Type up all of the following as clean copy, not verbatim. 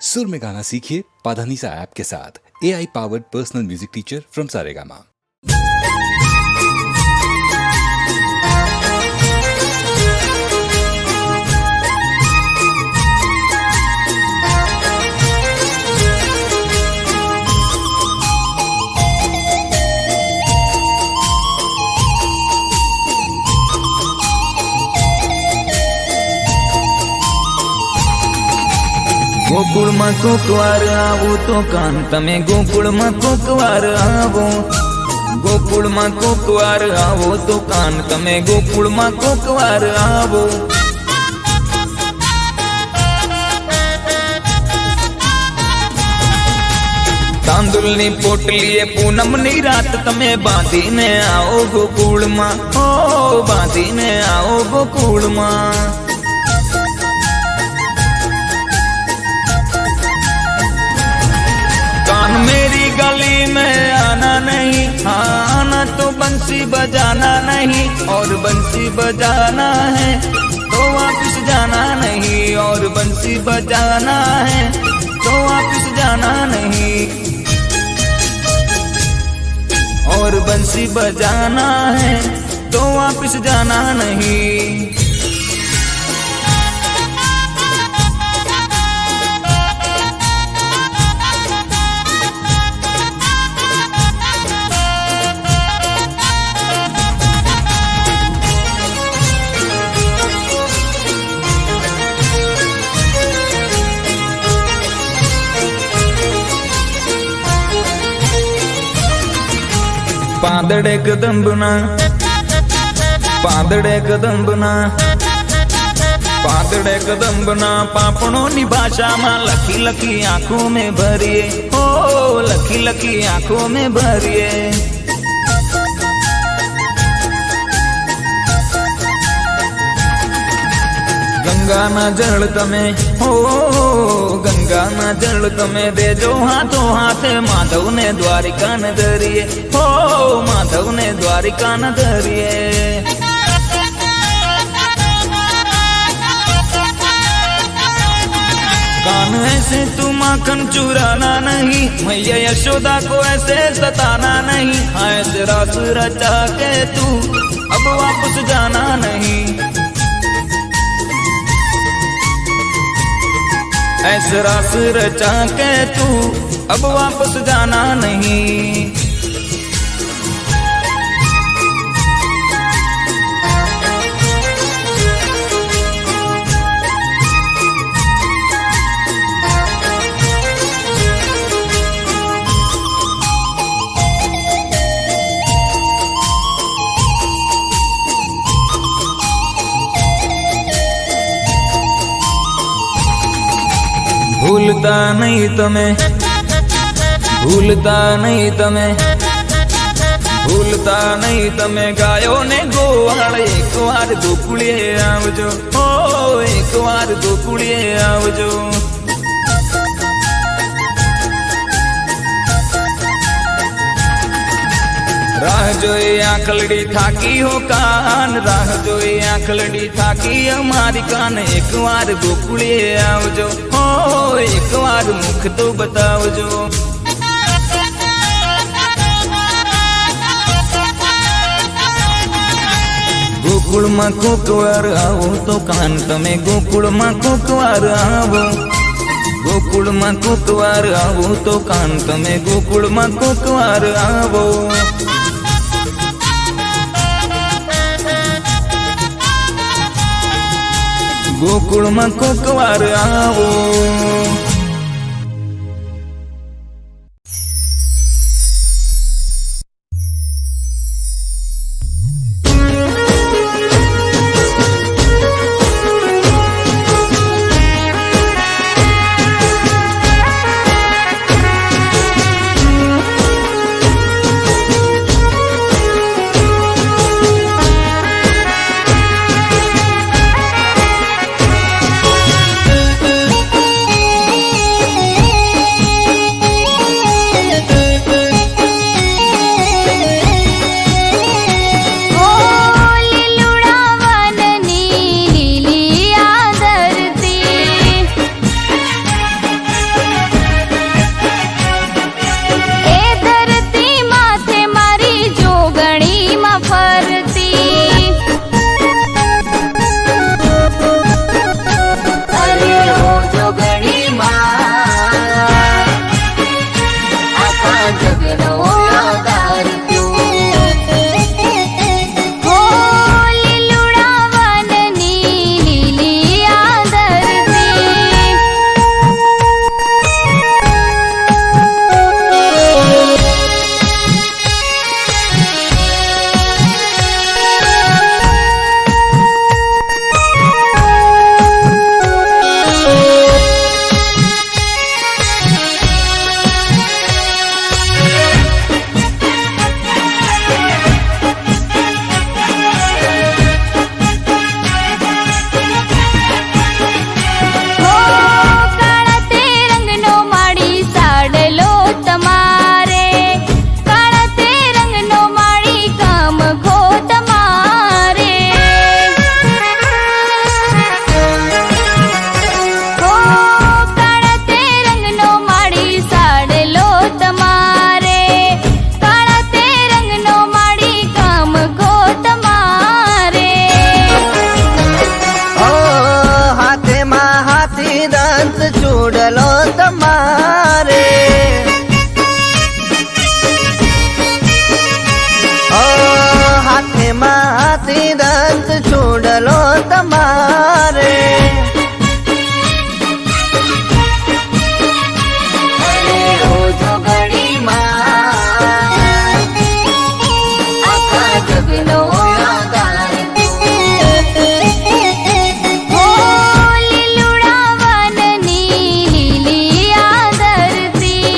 सुर में गाना सीखिए पाधानीसा ऐप के साथ। AI powered personal music teacher from Saregama. ગોકુળમાં કોકવાર આવું તો કાન તમે ગોકુળમાં કોકવાર આવો, ગોકુળમાં કોકવાર આવો તો કાન તમે ગોકુળમાં કોકવાર આવો. તાંદુલની પોટલીએ પૂનમની રાત તમે બાંધીને આવો ગોકુળમાં, ઓ બાંધીને આવો ગોકુળમાં. मेरी गली में आना नहीं, हाँ आना तो बंसी बजाना नहीं, और बंसी बजाना है तो वापिस जाना नहीं, और बंसी बजाना है तो वापिस जाना नहीं, और बंसी बजाना है तो वापिस जाना नहीं. પાંદડે કદંબના, પાંદડે કદંબના, પાંદડે કદંબના પાપણોની ભાષામાં લખી લખી આંખો में ભરીએ, ઓ લખી લખી આંખો में ભરીએ. ગંગાના જળ તમે, હો ગંગાના જળ તમે દેજો હાથો હાથે માધવને દ્વારિકા ન ધરીએ, હો માધવને દ્વારિકા ન ધરીએ. कान ऐसे तू माखन चुराना नहीं, मैया यशोदा को ऐसे सताना नहीं, हाँ ऐसे रास रचा के तू अब वापस जाना नहीं, ऐसे रास रचा के तू अब वापस जाना नहीं. ભૂલતા નહીં તમે, ભૂલતા નહીં તમે, ભૂલતા નહીં તમે ગાયો ને ગોવાળ એક વાર ગોકુળીએ આવજો, ઓ એક વાર ગોકુળીએ આવજો. રાહ જોઈ આંખલડી થાકી હો કાન, રાહ જોઈ આંખલડી થાકી અમારી કાન, એક વાર ગોકુળીએ આવજો, હો એક વાર મુખ તો બતાવજો. ગોકુળમાં કોકવાર આવો તો કાન તમે ગોકુળમાં કોકવાર આવો, ગોકુળમાં કોકવાર આવો તો કાન તમે ગોકુળમાં કોકવાર આવો. ગોકુળમાં કોકવાર આવો. છોડલો તમારે હાથેમાં હાથી દંત છોડલો તમારે ઓજો ઘડીમાં આખા જગનો આધાર હો લીલુડા વનની લીલી આદરતી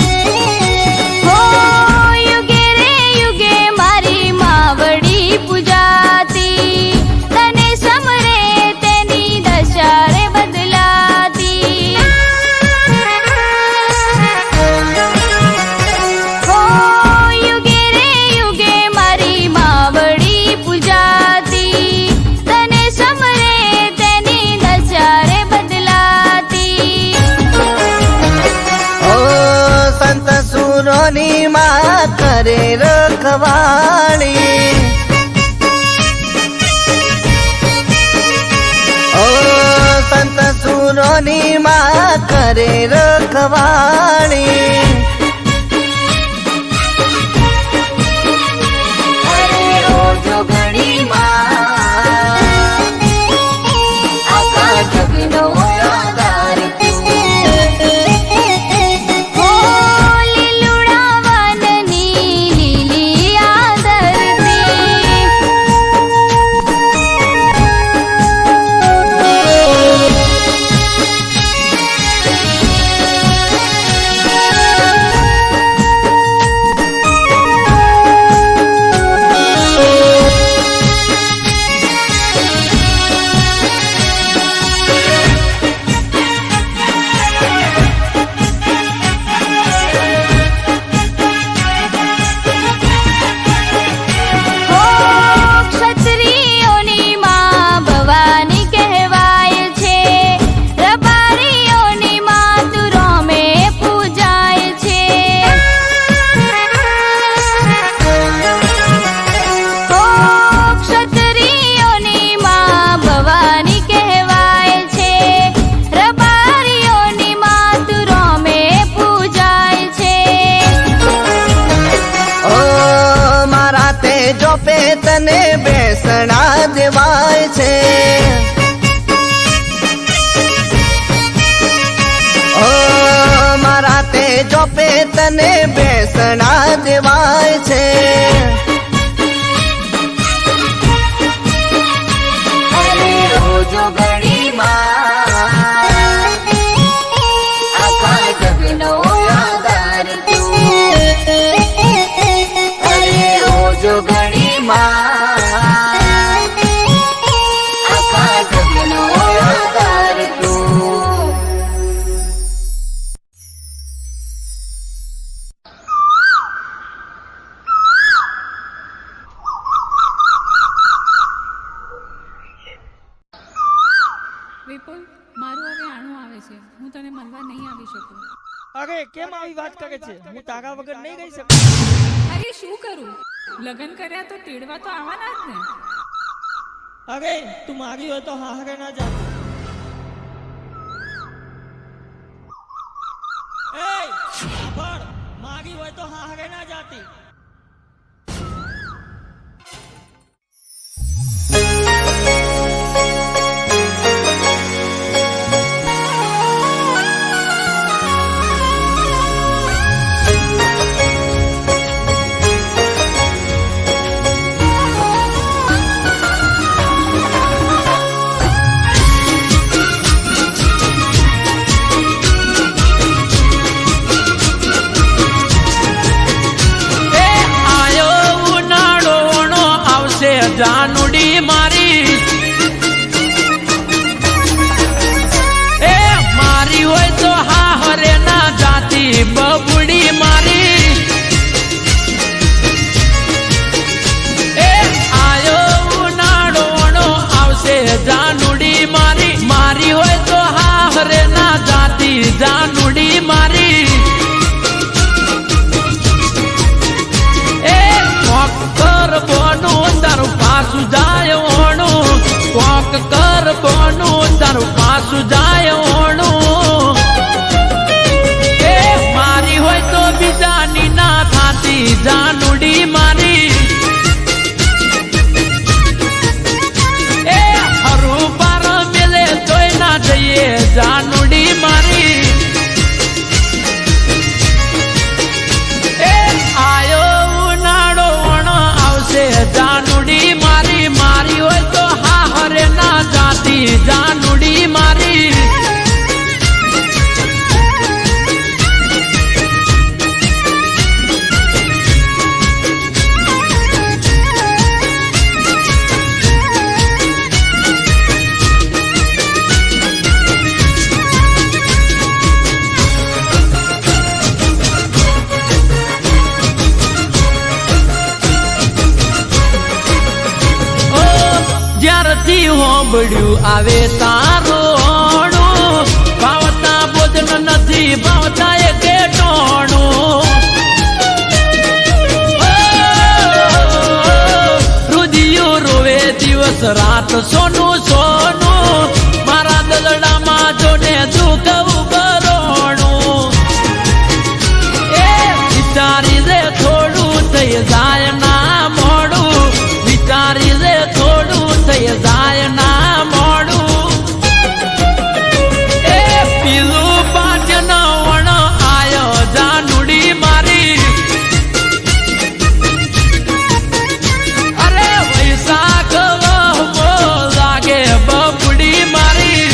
હો યુગે રે યુગે મારી માવડી પૂજાતી તને સમરે તેની દશા રે બદલાતી હો યુગે રે યુગે મારી માવડી પૂજાતી તને સમરે તેની દશા રે બદલાતી ઓ સંત સુરોની માં કરે રખવાળી ઓ સંત સુરોની માં કરે રખવાળી અરે ઓજો ઘડીમાં આખા જગનો આધાર હો લીલુડા વનની લીલી આદરતી હો ક્ષત્રિયોની માં ભવાની કહેવાય છે રબારીઓની માં તુરોમે પૂજાય છે હો ક્ષત્રિયોની માં ભવાની કહેવાય છે રબારીઓની માં તુરોમે પૂજાય છે ઓ મારા તેજો પે તને બેસણા દેવાય છે ઓ મારા તેજો પે તને બેસણા દેવાય છે અરે ઓજો ઘડીમાં આખા જગનો આધાર અરે ઓજો ઘડીમાં આખા જગનો આધાર વિપુલ મારું હવે આણું આવે છે હું તને મળવા નહીં આવી શકું અરે કેમ આવી વાત કરે છે? હું તારા વગર નહીં રહી શકું. અરે શું કરું લગ્ન કર્યા તો તેડવા તો આવવાના જ ને અરે તું મારી હોય તો હારે ના જા. એ સાંભળ, મારી હોય તો હારે ના જાતી. હોંભળ્યું આવે તારોણું, ભાવતા ભોજન નથી ભાવતા એકે ટોણું. રુધિયો રોવે દિવસ રાત સોનું સોનું, મારા દલડામાં જોને દુઃખ ઉભરોણું. એ વિચારી રે થોડું થઈ જાય ના મોડું, વિચારી રે થોડું થઈ જાય ના મોડું. એ પીલું પાટણ વણ આયો જાનુડી મારી, અરે વૈશાખ વહમો લાગે બબડી મારી.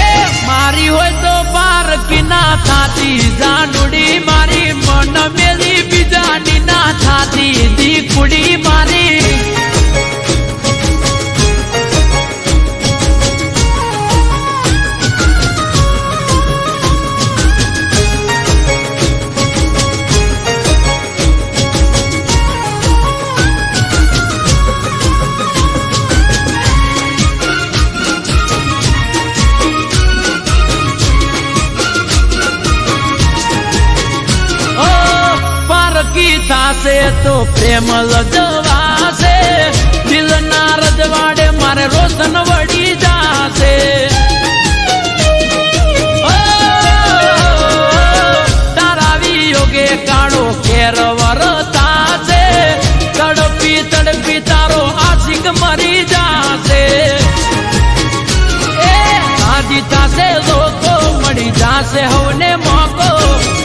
એ મારી હોય તો પારકી ના થાતી જાનુડી મારી, મન મેલી બીજાની ના થાતી દીકુડી મારી. થાશે તો પ્રેમ લજવાશે, દિલના રજવાડે મારે રોશન વળી જાશે. તારાવી યોગે કાળો કેર વરતાશે, તડપી તડપી તારો આશિક મરી જાશે. એ રાજી થાશે લોકો મળી જાશે હવને મોકો,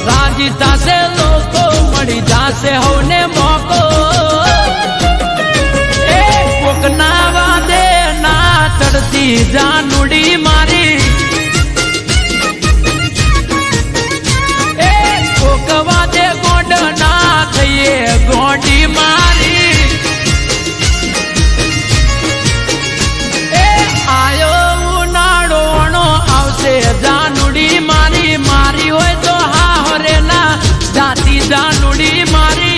રાજી થાશે લોકો મળી જાશે હવને મોકો. એ કોકના વાદે ના ચડતી જાનુડી મારી, એ કોક વાદે ગોંડ ના થઈએ ગોંડી મારી. એ આયો ઉનાળોણો આવશે જાનુડી મારી, મારી હોય તો હા હરે ના જાતી જાનુડી મારી.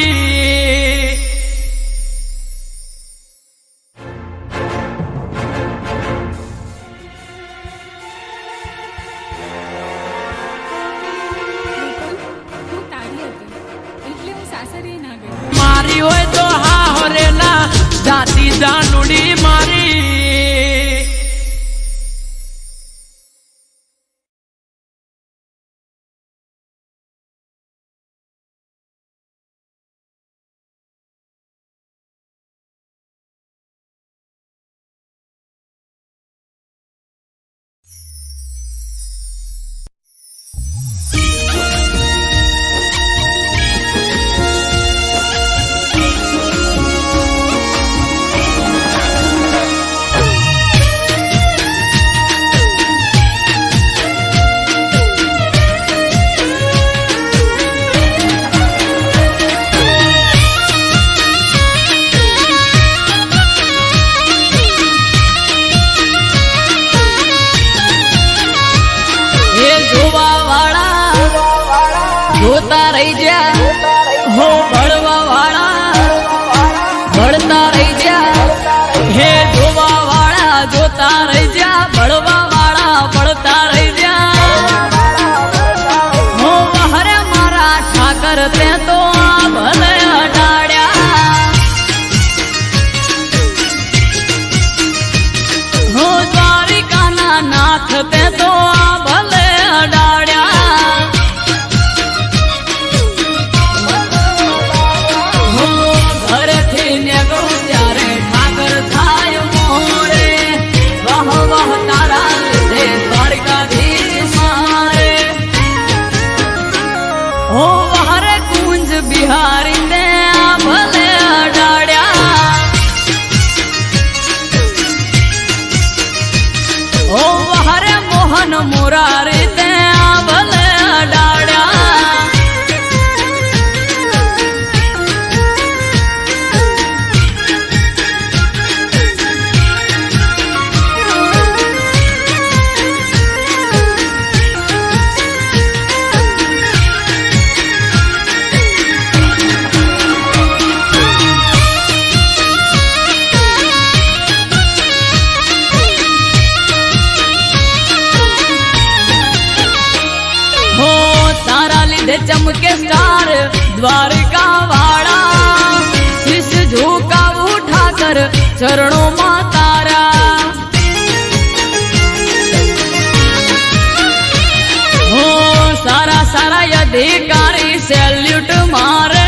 હું તારી હતી એટલે હું સાસરે ના ગઈ. મારી હોય તો હા હરે ના જાતી જાનુડી મારી. જોતા રહી જા હો ભળવા વાળા, ભળતા રહી જા હે જોવા વાળા, જોતા રહી જા ભળવા વાળા, ભળતા રહી જા હો હરે મારા ઠાકર તે તો ભલે અડાડ્યા હો, દ્વારિકાના નાથ તે તો ભલે અડાડ્યા. બિહારી ને ભલે અડાડ્યા ઓ હરે મોહન મુરારી તે ભલે અડાડ્યા. से चमके स्टार द्वारका वाड़ा, शीश झुका उठाकर चरणों में तारा। हो सारा सारा अधिकारी सैल्यूट मारे,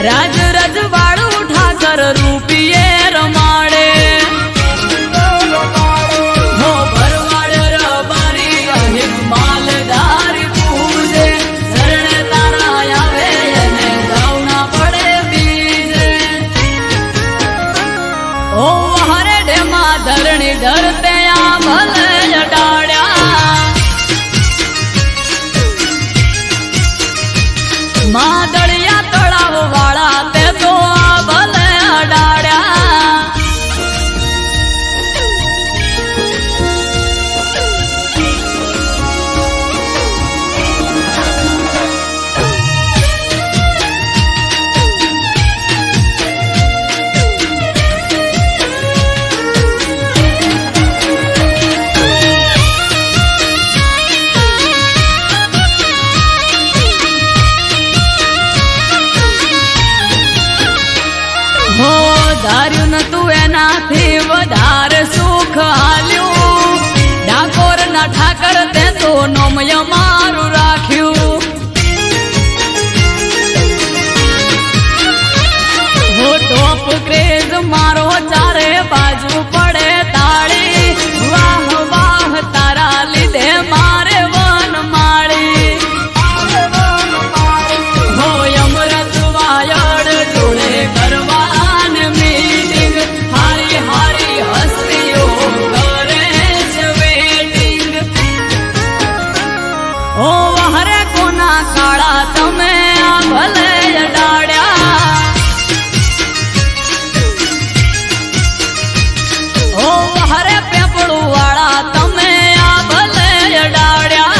राज रजवाड़ उठाकर रूपिये रमाड़े। हो भरवाड़ रबारी अहिक मालदार पूजे, शरण तारा आवे એને ગાવના પડે બીજે। ओ हरे डेमा धरणी धरते आ भले अडाड्या, मादड़िया तड़ाव वाला ते तो आ भले अडाड्या। हो धार्यु न तू एनाथी वधारे सुख आल्यू, डाकोर ना ठाकर ते तो नोमय मारू राख्यू। हो टॉप क्रेज मारो चारे बाजू पड़े ताड़ी, वाह वाह तारा लीधे मारे वन माड़ी। हो यमरत वायड़ जोड़े करवान मीटिंग, हारी हारी हस्तियों करे છે વેટિંગ। ओ हरे कोना काळा તમે આ ભલે અડાડ્યા, ओ हरे પેપળું વાળા તમે આ ભલે અડાડ્યા।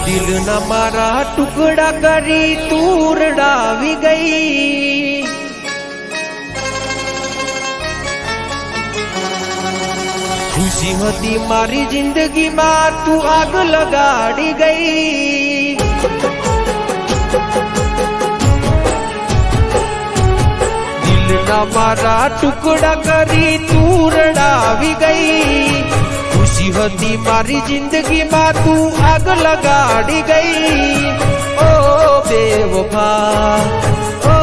દિલ ના મારા ટુકડા કરી તું રડાવી ગઈ, ખુશી હતી મારી જિંદગીમાં તું આગ લગાડી ગઈ। દિલના મારા ટુકડા કરી તું રડાવી ગઈ, खुशी होती मारी जिंदगी में तू आग लगाड़ी गई। ओ बेवफा, ओ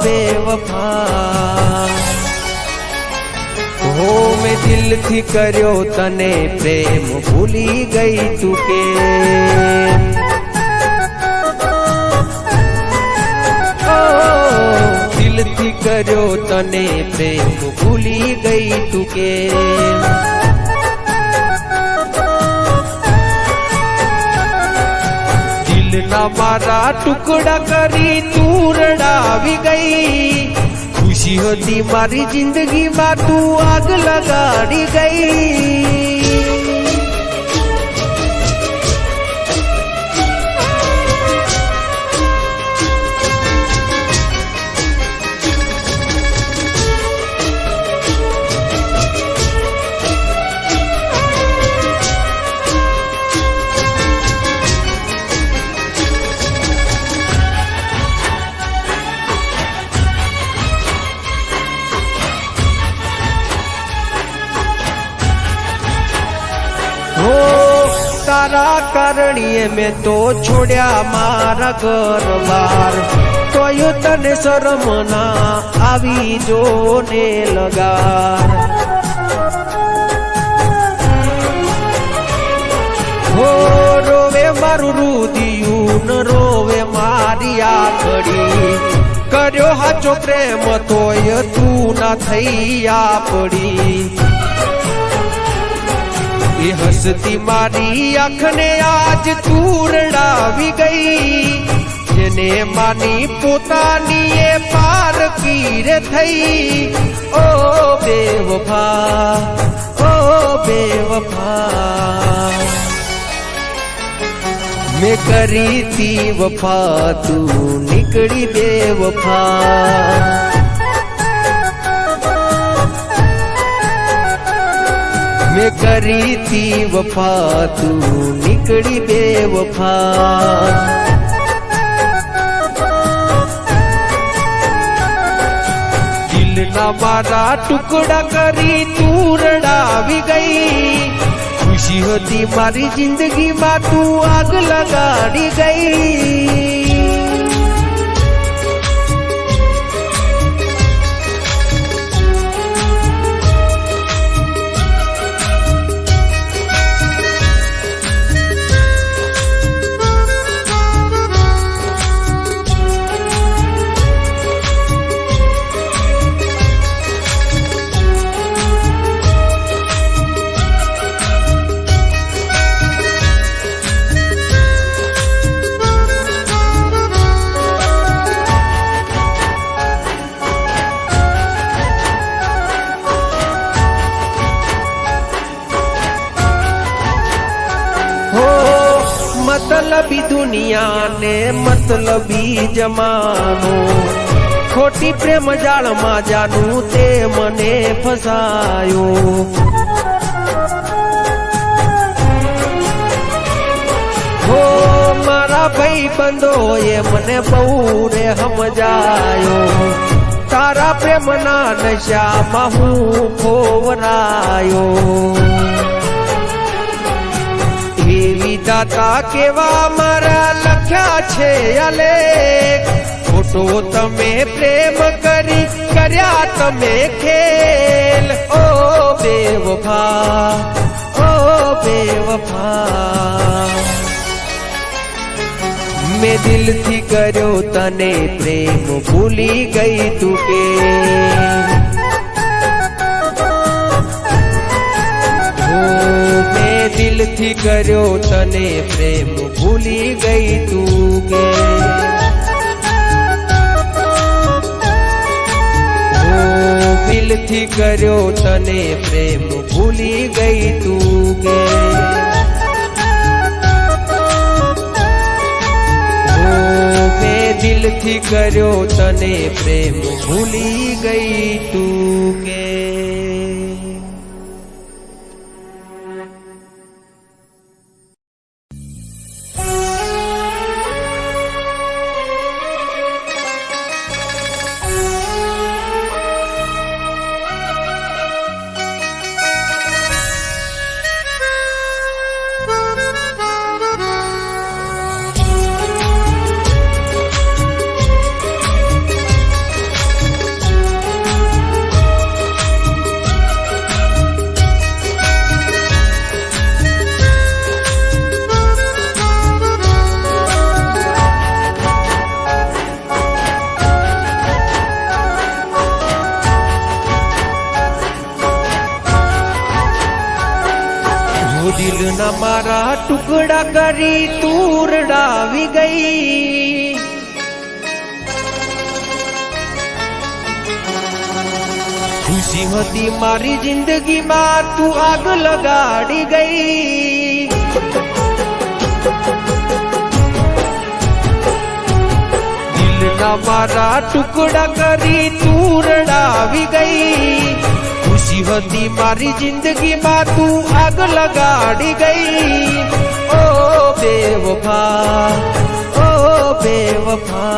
बेवफा, हो मैं दिल थी कर्यो तने प्रेम भूली गई तू के। ओ दिल थी कर्यो तने प्रेम भूली गई तू के। दिलना मारा टुकड़ा करी तू रडावी गई, खुशी होती मारी जिंदगी में तू आग लगाड़ी गई। तारा कारणीए में तो छोड़या मारा घर बार, तो यू तने शरम ना आवी जोने लगा। हो रोवे મારું રુદિયું ન રોવે મારી આખડી કર્યો હાચો પ્રેમ તોય તું ના થઈ આપડી એ હસતી મારી આંખને આજ તું રડાવી ગઈ જેને માની પોતાની એ પારકી રે થઈ ઓ બેવફા ઓ બેવફા મેં કરી તી વફા તું નીકળી બેવફા મેં કરી તી વફા તું નીકળી બેવફા દિલના મારા ટુકડા કરી તું રડાવી ગઈ ખુશી હતી મારી જિંદગીમાં તું આગ લગાડી ગઈ मतलबी दुनिया ने मतलबी जमानो खोटी प्रेम जाल में जानू ते मने फसायो हो मारा भाई बंदो ये मने बहु रे समझायो तारा प्रेम ना नशा में हूँ खोवरायो दाता केवा मारा लख्या छे अलेख फोटो तमे प्रेम करी कर्या तमे खेल ओ बेवफा ओ बेवफा मैं दिल थी कर्यो तने प्रेम भूली गई तू के दिल थी कर्यो तने प्रेम भूली गई तू के दिल थी कर्यो तने प्रेम भूली गई तू के मैं दिल थी कर्यो तने प्रेम भूली गई तू के दिल न मारा टुकड़ा करी तू रडावी गई खुशी होती मारी जिंदगी में तू आग लगाड़ी गई दिल न मारा टुकड़ा करी तू रडावी गई खुशी होती मारी जिंदगी में तू आग लगाड़ी गई ओ बेवफा ओ बेवफा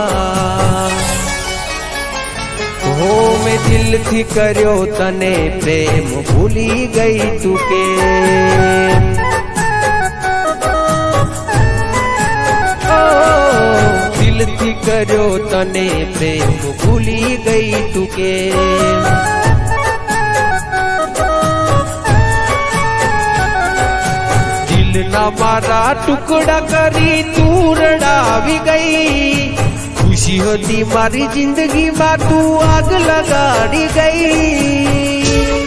हो मैं दिल थी कर्यो तने प्रेम भूली गई तू के दिल थी कर्यो तने प्रेम भूली गई तू के દિલના મારા ટુકડા કરી તું રડાવી ગઈ ખુશી હતી મારી જિંદગીમાં તું આગ લગાડી ગઈ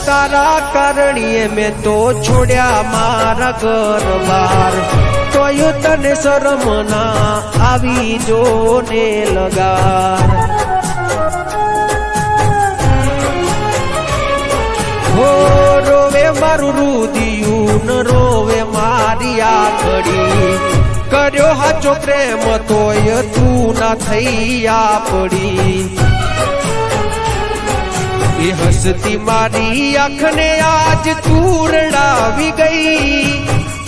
તારા કારણીએ મેં તો છોડ્યા મારા ઘર બાર તોય તને શરમ ના આવી જો ને લગાર હો રોવે મારું રુદિયું ન રોવે મારી આખડી કર્યો હાચો પ્રેમ તોય તું ના થઈ આપડી એ હસતી મારી આંખને આજ તું રડાવી ગઈ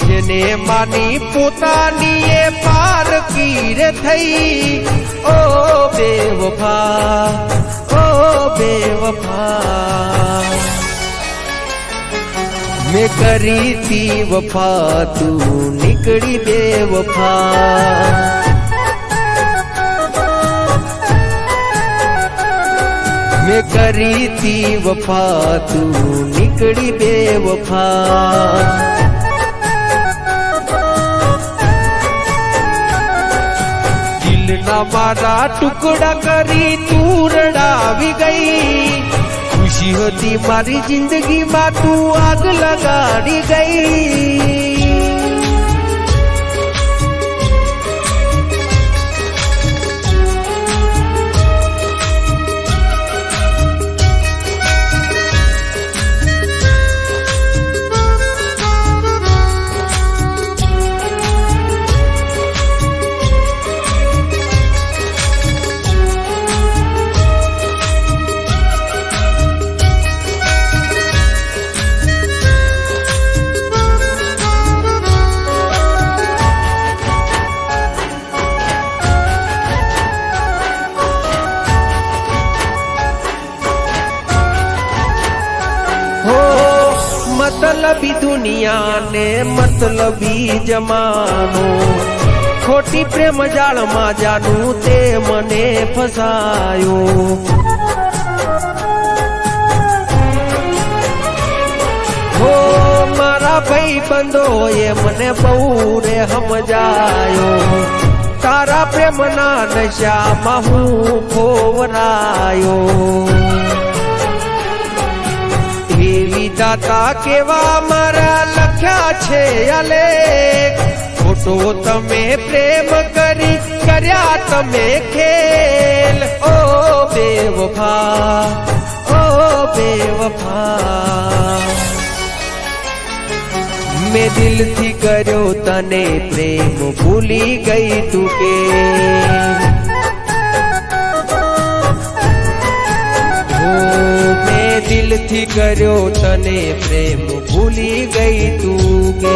જેને માની પોતાની એ પારકી રે થઈ ઓ બેવફા ઓ બેવફા મેં કરી તી વફા તું નીકળી બેવફા मैं करी थी वफा तू निकली बेवफा दिलना मारा टुकड़ा करी तू रडावी गई खुशी होती मारी जिंदगी में तू आग लगाड़ी गई मतलबी दुनिया ने मतलबी जमानो खोटी प्रेम जाल में जानू ते मने फसायो हो मारा भाई बंदो ये मने बहु रे समझायो तारा प्रेम ना नशा महू खोवरायो दाता केवा मारा लख्या छे अलेख खोटो तमे प्रेम करी कर्या तमे खेल ओ बेवफा ओ बेवफा मैं दिल थी कर्यो तने प्रेम भूली गई तू के दिल थी कर्यो तने प्रेम भूली गई तू के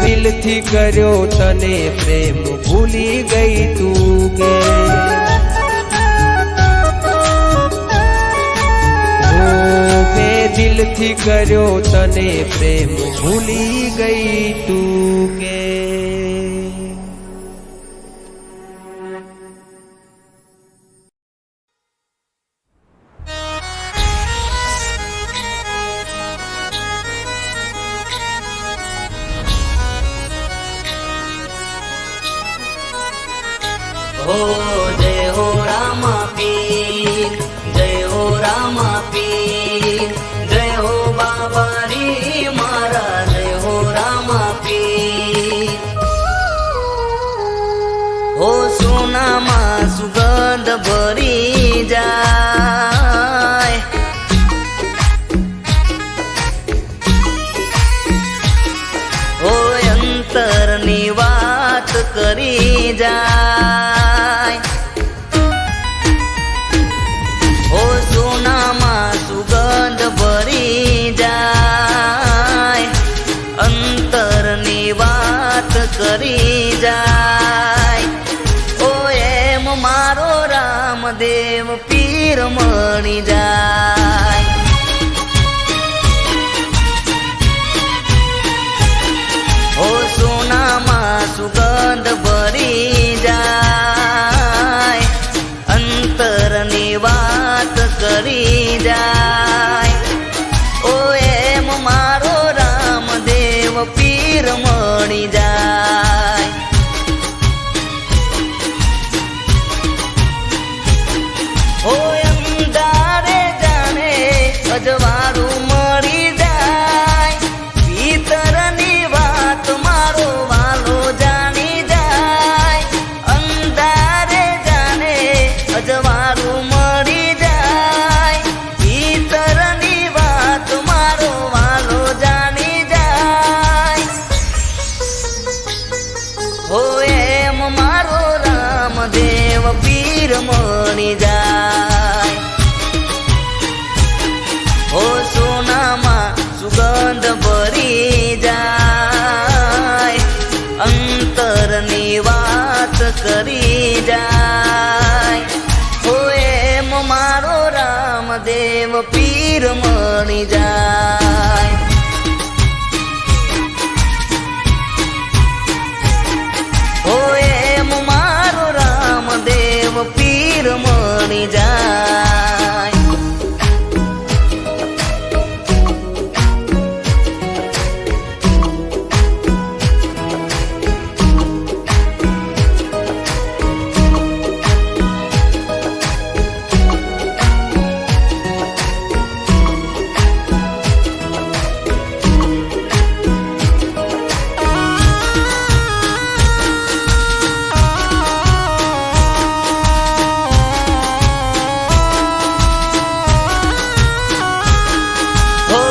दिल थी कर्यो तने प्रेम भूली गई तू के मैं दिल थी कर्यो तने प्रेम भूली गई तू के हो जय हो रामा पीर जय हो रामा पीर जय हो बाबा रे मारा जय हो रामा पीर हो सोना मा सुगंध भरी जाय हो अंतर नी वात करी जाय ओ सोना મળી જાય. ઓ સોનામાં સુગંધ ભરી જાય, અંતરની વાત કરી જાય. ઓ એમ મારો રામદેવ પીર મળી જાય. ઓ અંધારે જાણે અજવાળું મળી જાય, ભીતરની વાત મારો વાલો જાણી જાય. અંધારે જાણે અજવાળું મળી જાય, ભીતરની વાત મારો વાલો જાણી જાય. ઓ એમ મારો રામદેવ પીર મળી જાય. ઓ સોનામાં સુગંધ ભરી જાય, અંતરની વાત કરી જાય. ઓ એમ મારો રામદેવ પીર મળી જાય. ઓ એમ મારો રામદેવ પીર મળી જાય. હો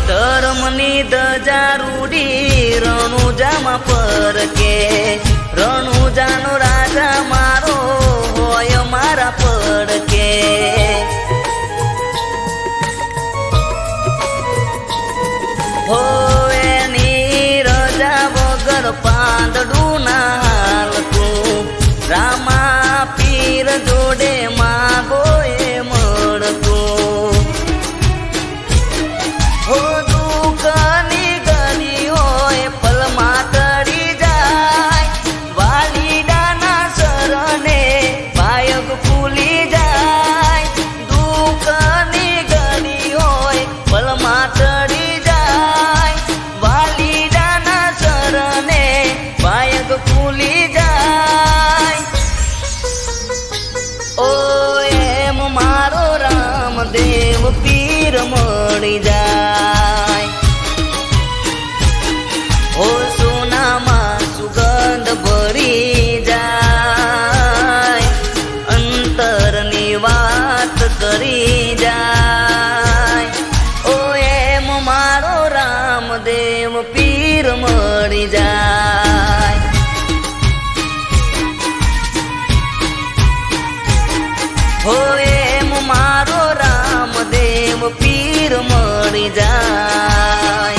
ધર્મની ધજા રૂડી રણુજામાં પરકે, રણુજાનો રાજા મારો હોય મારા પડકે. હો એની રજા વગર પાંદડું ના હાલતું, રામા પીર જોડે માગો એ મળતું. હો દુઃખની ઘડી હોય પલમાં ટળી જાય, વાલીડાના શરણે પાયગ ફૂલી જાય. દુઃખની ઘડી હોય પલમાં ટળી જાય, વાલીડાના શરણે પાયગ ફૂલી જાય. ઓ એમ મારો રામદેવ પીર મળી જાય. ઓ સોનામાં સુગંધ ભરી જાય, અંતરની વાત કરી જાય. ઓ એમ મારો રામદેવ પીર મળી જાય. હો એમ મારો રામદેવ પીર મળી જાય.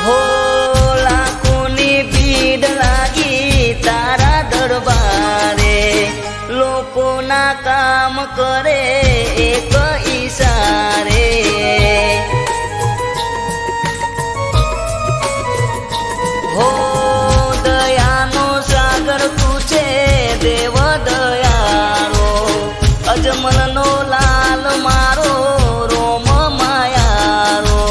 હો લાખોની ભીડ લાગી તારા દરબારે, લોકોના કામ કરે એક ઈશારે. હો દયાનો સાગર તું છે દેવ દયાળો, અજમલનો લાલ મારો રોમ માયારો.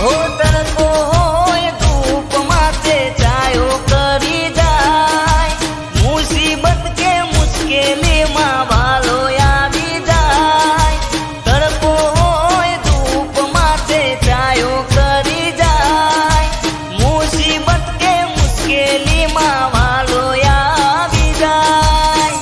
હો તડકો હોય ધૂપ માથે છાયો કરી જાય, મુસીબત કે મુશ્કેલીમાં વાલો આવી જાય. તડકો હોય ધૂપ માથે છાયો કરી જાય, મુસીબત કે મુશ્કેલીમાં વાલો આવી જાય.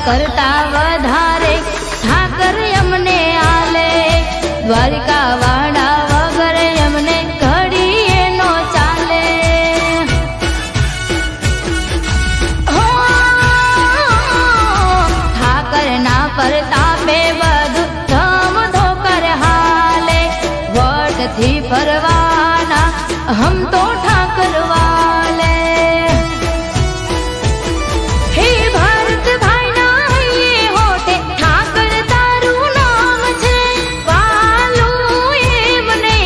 કરતા વધારે ઠાકર અમને આલે. દ્વારિકા વાળા વગર અમને ઘડીએ નો ચાલે. હો ઠાકર ના પરતાપે બધું ધમ ધોકર હાલે. વટથી ફરવાના હમ તો ઠાકર વાલે. હે ભારત ભાઈના હૈયે હોઠે ઠાકર તારું નામ છે. વાલું એમને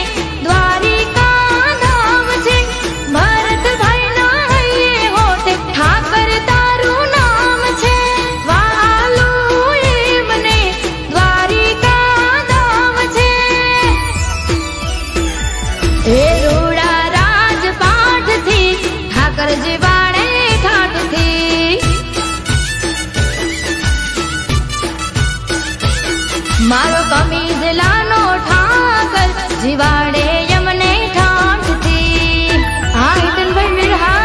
દ્વારિકા ધામ છે. ભારત ભાઈના હૈયે હોઠે ઠાકર તારું નામ છે. વાલું એમને દ્વારિકા ધામ છે. હે રૂડા રાજપાઠથી ઠાકરજી વાળે ઘાટથી. મારો કમીજ લાનો ઠાકર જીવાડે યમને ઠાઠથી. હા હિતનભાઈ મીરહા.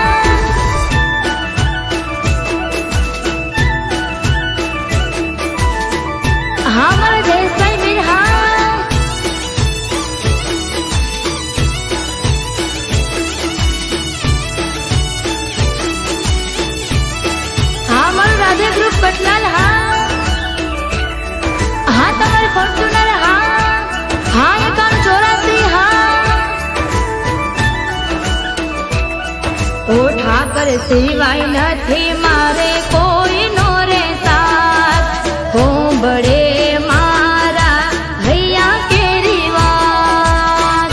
હા મારા જયેશભાઈ મીરહા. હા મારું રાધે ગ્રુપ પટલાલ. હા હા તમારે ફોર્ચ્યુનર. હા હા 5184. હા ઓ ઠાકર સિવાય નથી મારે કોઈ નો રે સાથ. હોંભળે મારા હૈયા કેરી વાત.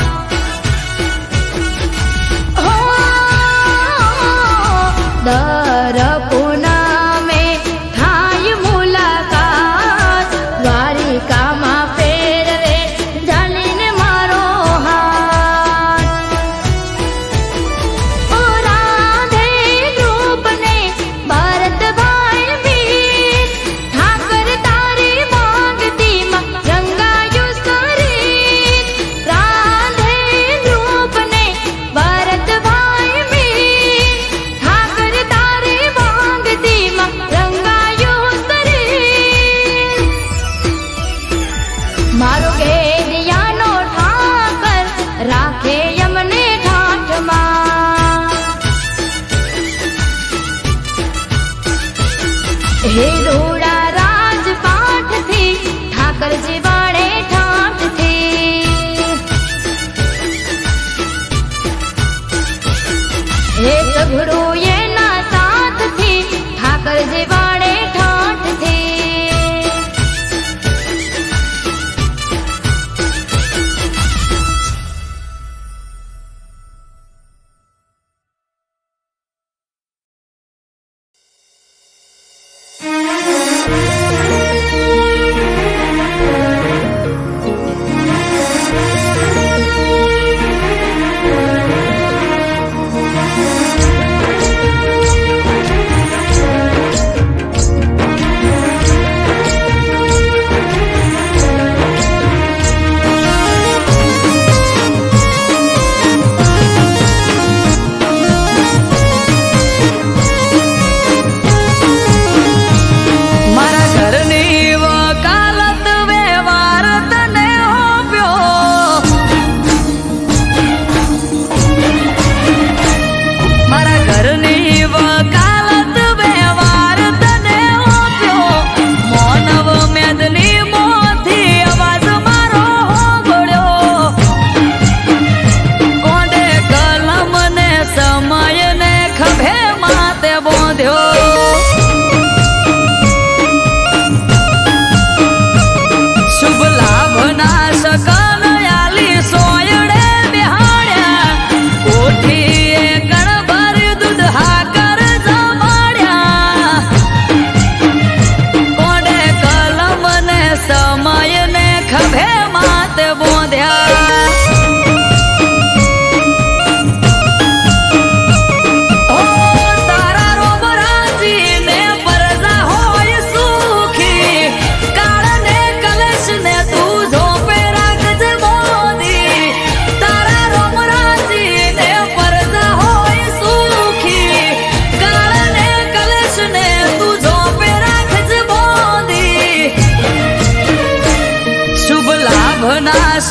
હો દર પૂનમે થાય મુલાકાત. દ્વારિકામાં ફેરવે જાલીને મારો હાથ. ઓ રાધે ગ્રુપને ભરત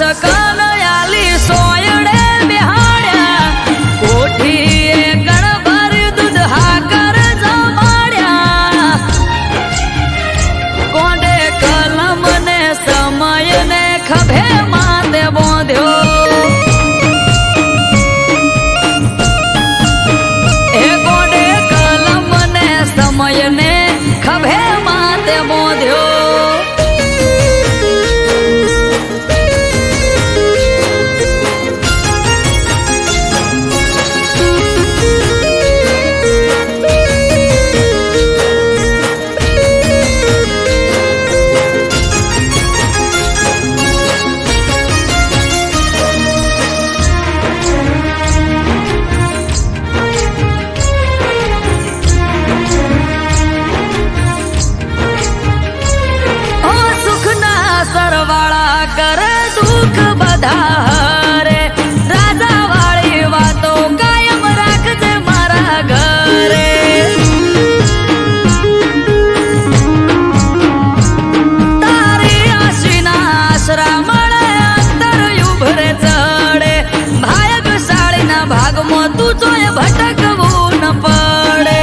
શકન આલી સોયડે બિહાડ્યા કોઠીએ ગણભર દૂધ હાકર જમાડ્યા કોંડે કલમ ને સમય ને ખભે માથે બોંધ્યો એ કોંડે કલમ ને સમય ને ખભે માથે બોંધ્યો સરવાળા કરે દુઃખ બધા હરે રાજા વાળી વાતો કાયમ રાખજે મારા ઘરે તારી આશીના આશરા મળે અંતર ઉભરે ચડે ભાગ્યશાળીના ભાગમાં તું જોય ભટકવું ન પડે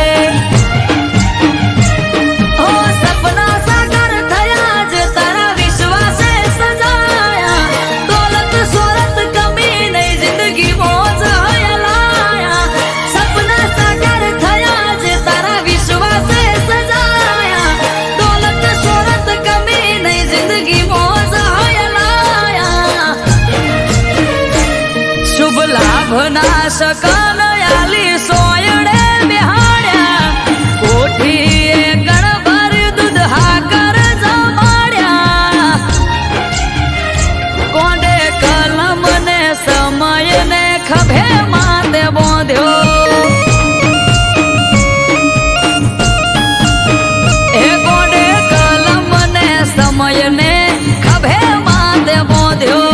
લાભના શકન આલી સોયડે બિહાડ્યા કોઠીએ ગણભર દૂધ હાકર જમાડ્યા કોંડે કલમ ને સમય ને ખભે માથે બોંધ્યો એ કોંડે કલમ ને સમય ને ખભે માથે બોંધ્યો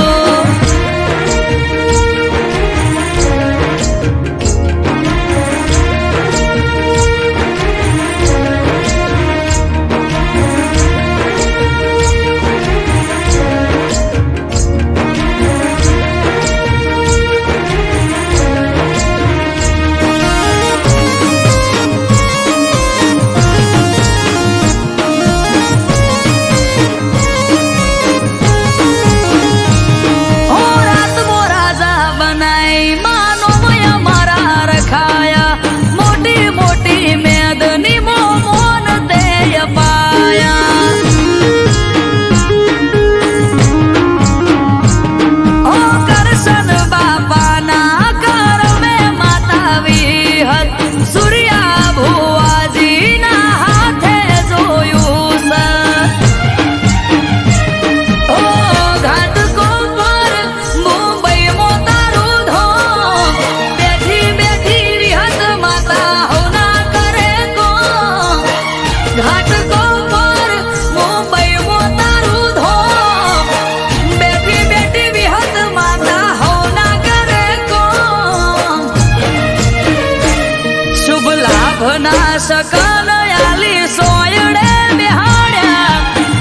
શકન આલી સોયડે બિહાડ્યા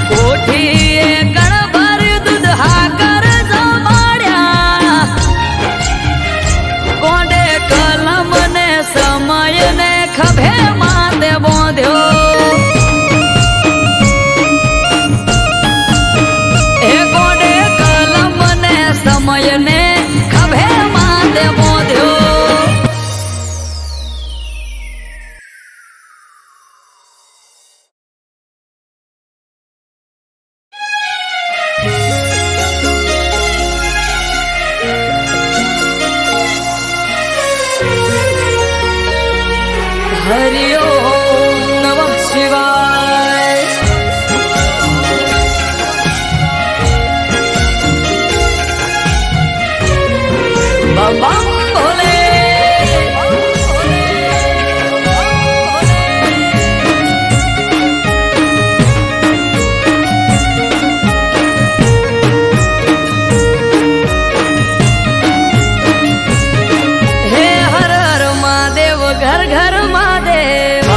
કોઠીએ ગણભર દૂધ હાકર જમાડ્યા કોંડે કલમ ને સમય ને ખભે માથે બોંધ્યો એ કોંડે કલમ ને સમય ને ખભે માથે બોંધ્યો हरि ओम नमः शिवाय बम बम भोले हे हर हर महादेव घर घर महादेव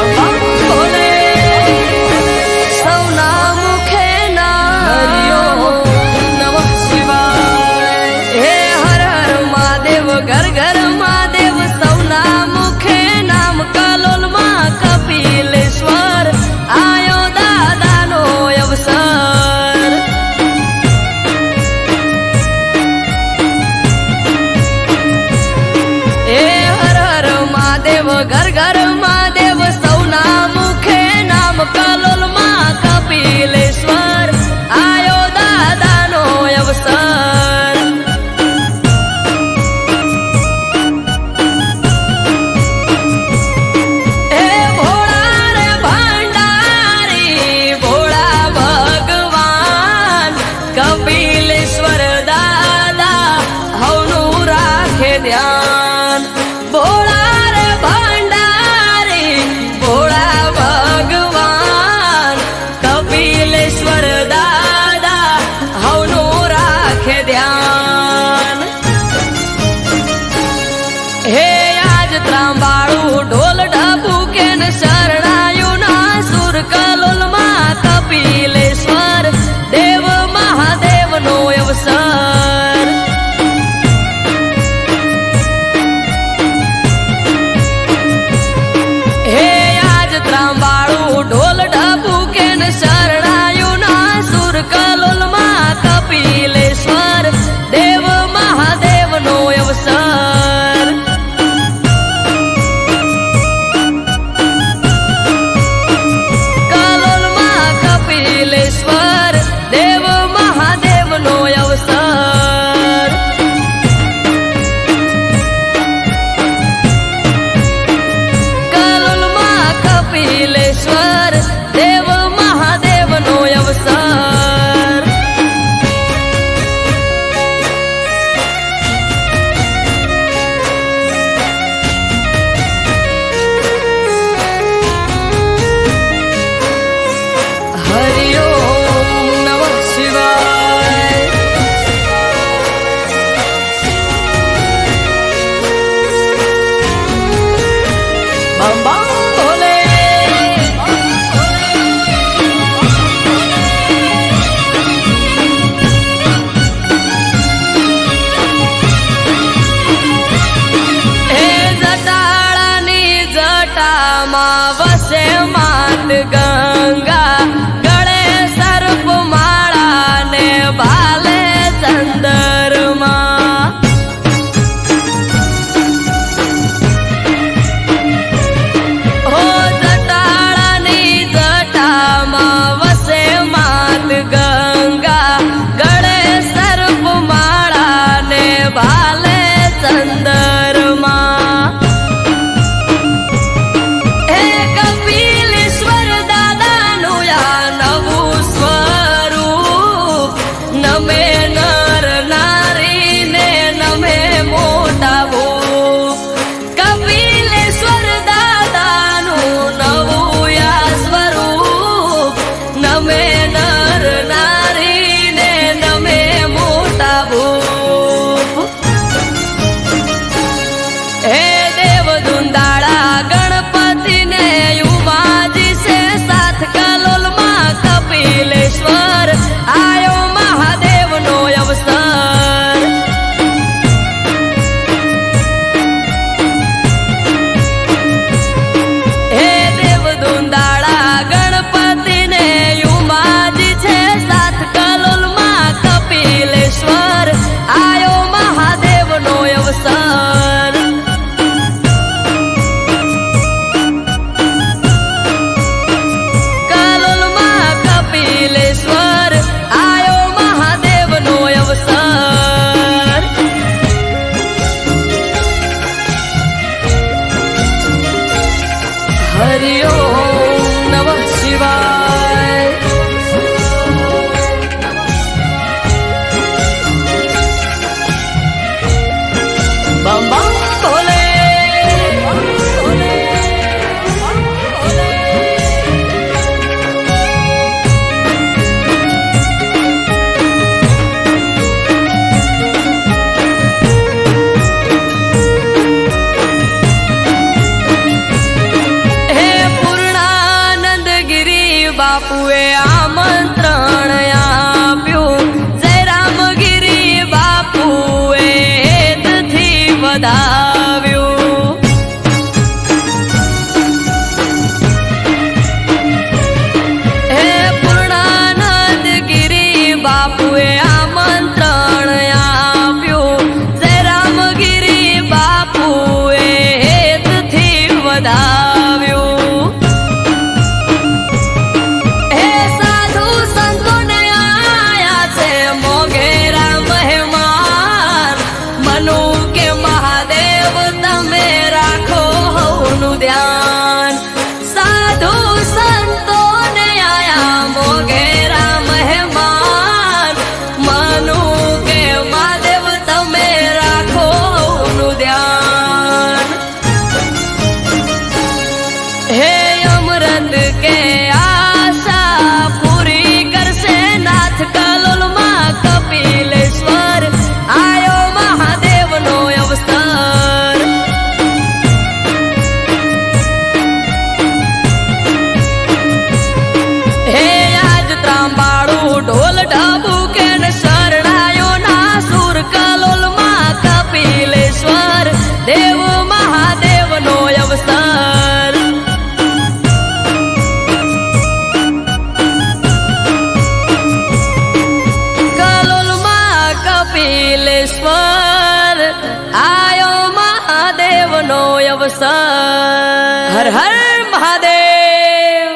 અવસર હર હર મહાદેવ.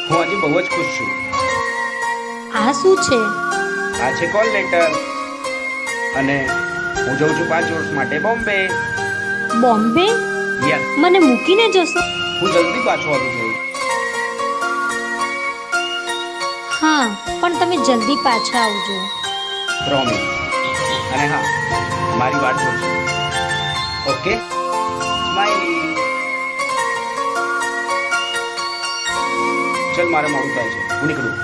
હું આજે બહુ જ ખુશ છું. આ શું છે? આ છે કોલ લેટર અને હું જઉં છું 5 વર્ષ માટે બોમ્બે. બોમ્બે? યસ, મને મૂકીને જશો? હું જલ્દી પાછો આવી જઈશ. હા, પણ તમે જલ્દી પાછા આવજો. પ્રોમિસ. અને હા, મારી વાત કરજો. Okay, smiley. ચલ, મારે મોડું થાય છે, હું નીકળું.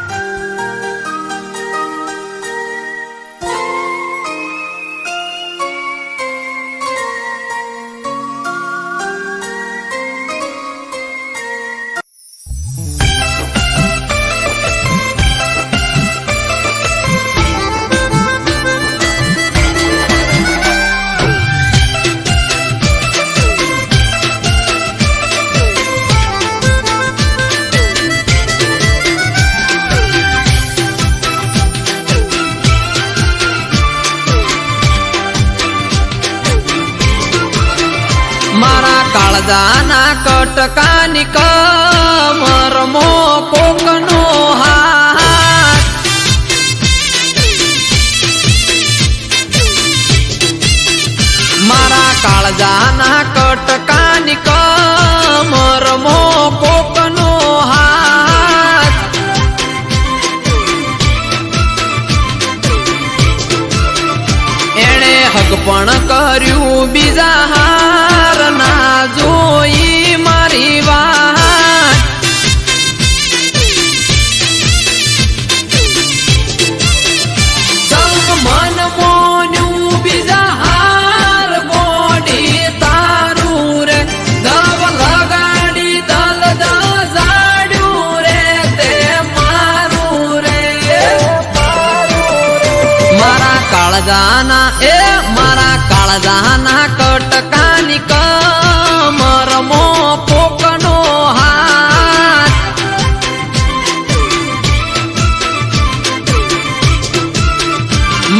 મારા કાળજાના કટકાની કમરમો કોકનો હાથ, મારા કાળજાના કટકાની કમરમો કોકનો હાથ, એણે હક પણ કર્યું બીજા હાર ના જોઈ મારી વાત, સંગ મન મોન્યું બીજા હાર બોડી તારું રે, દવ લગાડી દલ દજાડ્યું રે તે મારું રે. મારા કાળજાના મારા કાળજાના કટકાની કમરમો કોકનો હાથ,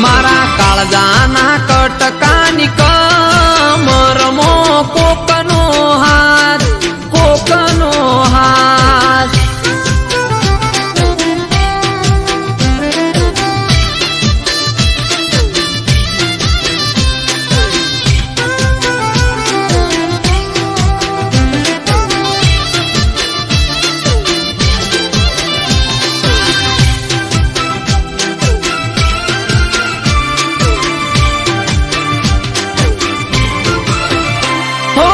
મારા કાળજાના કટકાની કમરમો કોકનો હાથ, કોકનો હાથ. હો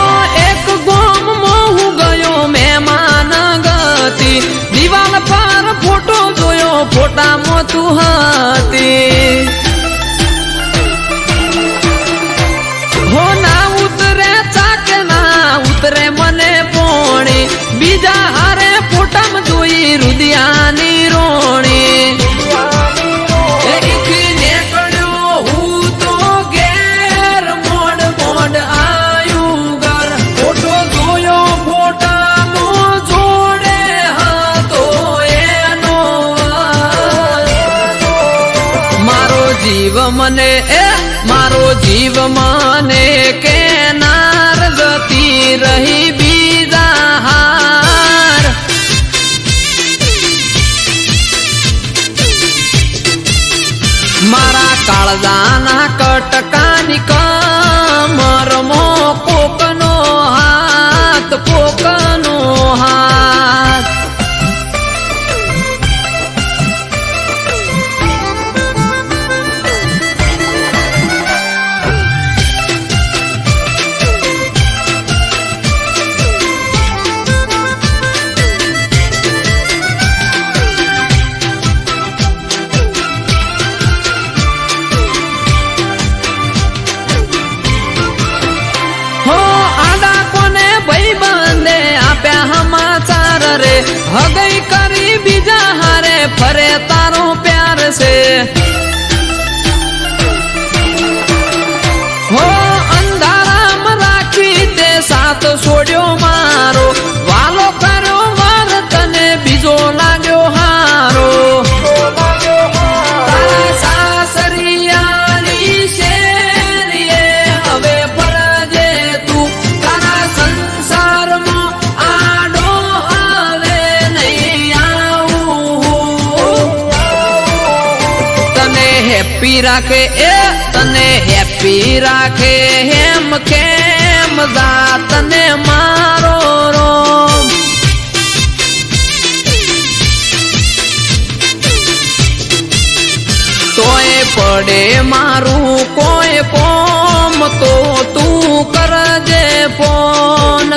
એક ગોમમાં હું ગયો મહેમાન ગતિ, દિવાલ પર ફોટો જોયો ફોટામાં તું હતી. હો ના ઉતરે ચાકે ના ઉતરે મને પોણી, બીજા હારે ફોટામાં જોઈ રુદિયાની રોણી. એથી નીકળ્યો હું તો ઘેર, મોડ મોડ આયું ઘર, ફોટો જોયો ફોટામાં જોડે હતો એનો. મારો જીવ મને મારો જીવ મને કેનાર જતી રહી બીજા હાર, મારા કાળજાના કટકાની કમરમો કોકનો હાથ, કોકનો હાથ. હગઈ કરી બીજા હારે ફરે તારો રાખે એ તને હેપી રાખે હેમ કેમ જા તને મારો રોમ તોય પડે મારું કોઈ કોમ તો તું કરજે ફોન